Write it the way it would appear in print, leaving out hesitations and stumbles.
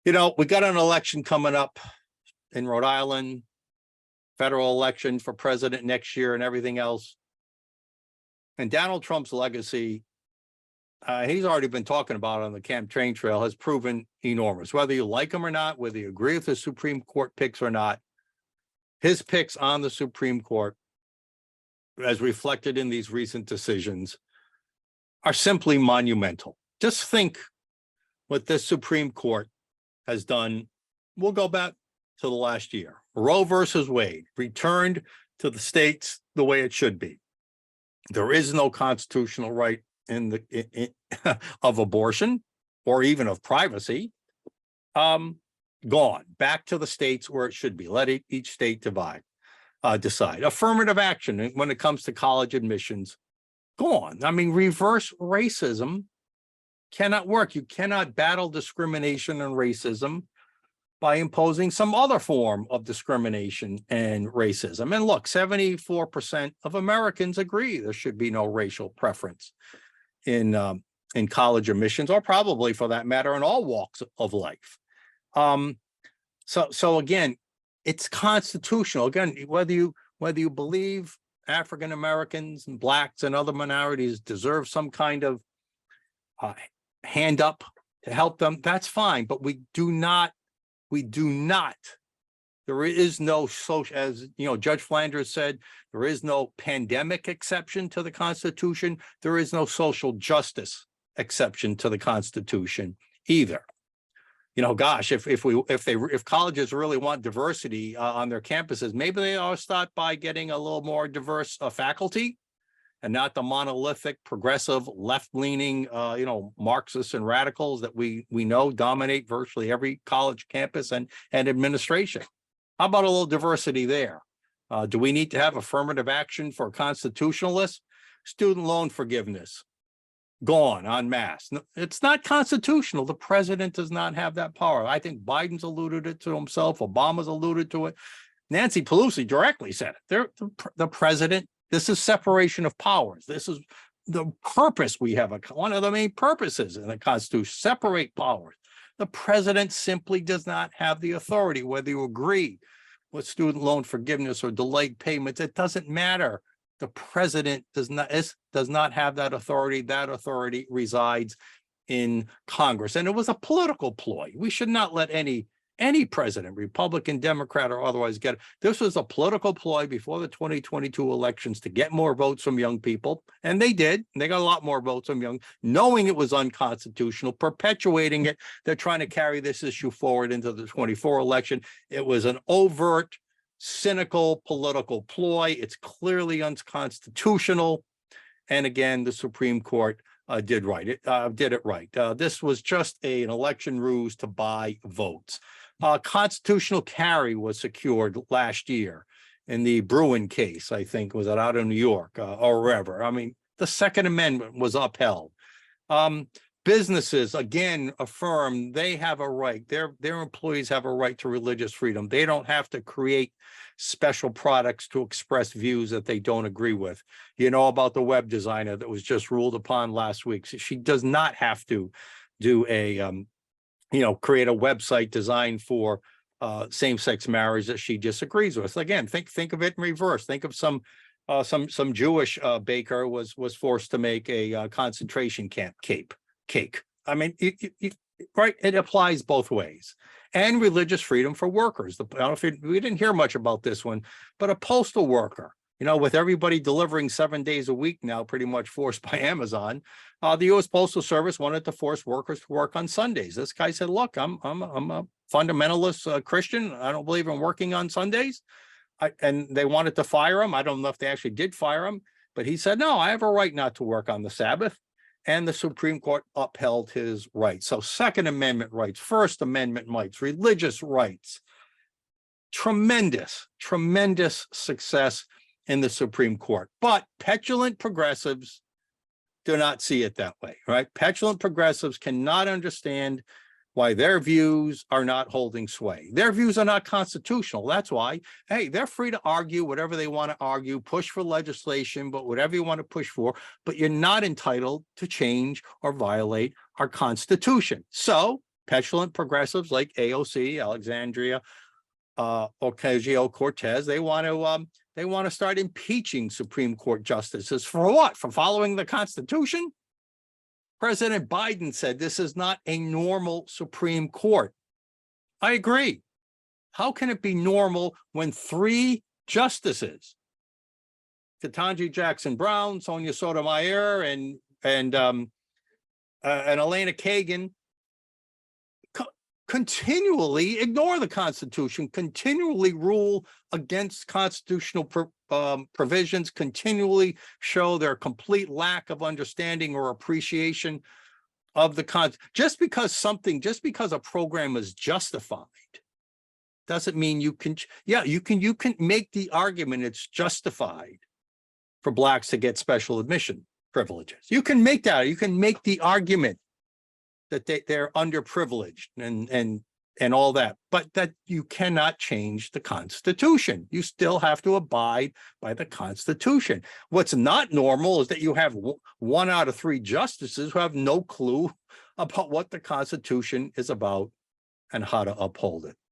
We got an election coming up in Rhode Island, federal election for president next year and everything else. And Donald Trump's legacy, he's already been talking about on the campaign trail, has proven enormous. Whether you like him or not, whether you agree with the Supreme Court picks or not, his picks on the Supreme Court, as reflected in these recent decisions, are simply monumental. Just think what this Supreme Court has done. We'll go back to the last year. Roe versus Wade returned to the states the way it should be. There is no constitutional right of abortion or even of privacy. Gone back to the states where it should be. Let each state decide. Affirmative action when it comes to college admissions, gone. I mean, reverse racism cannot work. You cannot battle discrimination and racism by imposing some other form of discrimination and racism. And look, 74% of Americans agree there should be no racial preference in college admissions, or probably for that matter, in all walks of life. So again, it's constitutional. Again, whether you believe African Americans and blacks and other minorities deserve some kind of hand up to help them, that's fine. But we do not. There is no social, as Judge Flanders said, there is no pandemic exception to the Constitution. There is no social justice exception to the Constitution either. Gosh, if colleges really want diversity on their campuses, maybe they ought to start by getting a little more diverse faculty, and not the monolithic, progressive, left-leaning, Marxists and radicals that we know dominate virtually every college campus and administration. How about a little diversity there? Do we need to have affirmative action for constitutionalists? Student loan forgiveness, gone en masse. It's not constitutional. The president does not have that power. I think Biden's alluded it to himself. Obama's alluded to it. Nancy Pelosi directly said it. The president. This is separation of powers. This is the purpose we have. One of the main purposes in the Constitution, separate powers. The president simply does not have the authority, whether you agree with student loan forgiveness or delayed payments. It doesn't matter. The president does not have that authority. That authority resides in Congress. And it was a political ploy. We should not let any president, Republican, Democrat, or otherwise, get it. This was a political ploy before the 2022 elections to get more votes from young people. And they did. They got a lot more votes from young, knowing it was unconstitutional, perpetuating it. They're trying to carry this issue forward into the 24 election. It was an overt, cynical political ploy. It's clearly unconstitutional. And again, the Supreme Court did it right. This was just an election ruse to buy votes. Constitutional carry was secured last year in the Bruen case, I think, was it out of New York or wherever. I mean, the Second Amendment was upheld. Businesses, again, affirm they have a right. Their employees have a right to religious freedom. They don't have to create special products to express views that they don't agree with. You know about the web designer that was just ruled upon last week. So she does not have to do create a website designed for same-sex marriage that she disagrees with. Again, think of it in reverse. Think of some Jewish baker was forced to make a concentration camp cake. I mean, right? It applies both ways. And religious freedom for workers. We didn't hear much about this one, but a postal worker, with everybody delivering 7 days a week now, pretty much forced by Amazon, the U.S. Postal Service wanted to force workers to work on Sundays. This guy said, look, I'm a fundamentalist Christian. I don't believe in working on Sundays. And they wanted to fire him. I don't know if they actually did fire him, but he said, no, I have a right not to work on the Sabbath. And the Supreme Court upheld his rights. So Second Amendment rights, First Amendment rights, religious rights, tremendous success in the Supreme Court. But petulant progressives do not see it that way, right? Petulant progressives cannot understand why their views are not holding sway. Their views are not constitutional. That's why, hey, they're free to argue whatever they want to argue, push for legislation, but whatever you want to push for, but you're not entitled to change or violate our Constitution. So petulant progressives like AOC, Alexandria Ocasio-Cortez, they want to start impeaching Supreme Court justices for what? For following the Constitution? President Biden said this is not a normal Supreme Court. I agree. How can it be normal when 3 justices, Ketanji Jackson Brown, Sonia Sotomayor, and Elena Kagan, continually ignore the Constitution, continually rule against constitutional provisions, continually show their complete lack of understanding or appreciation of the just because a program is justified doesn't mean you can make the argument it's justified for Blacks to get special admission privileges. You can make the argument that they're underprivileged and all that, but that you cannot change the Constitution. You still have to abide by the Constitution. What's not normal is that you have 1 out of 3 justices who have no clue about what the Constitution is about and how to uphold it.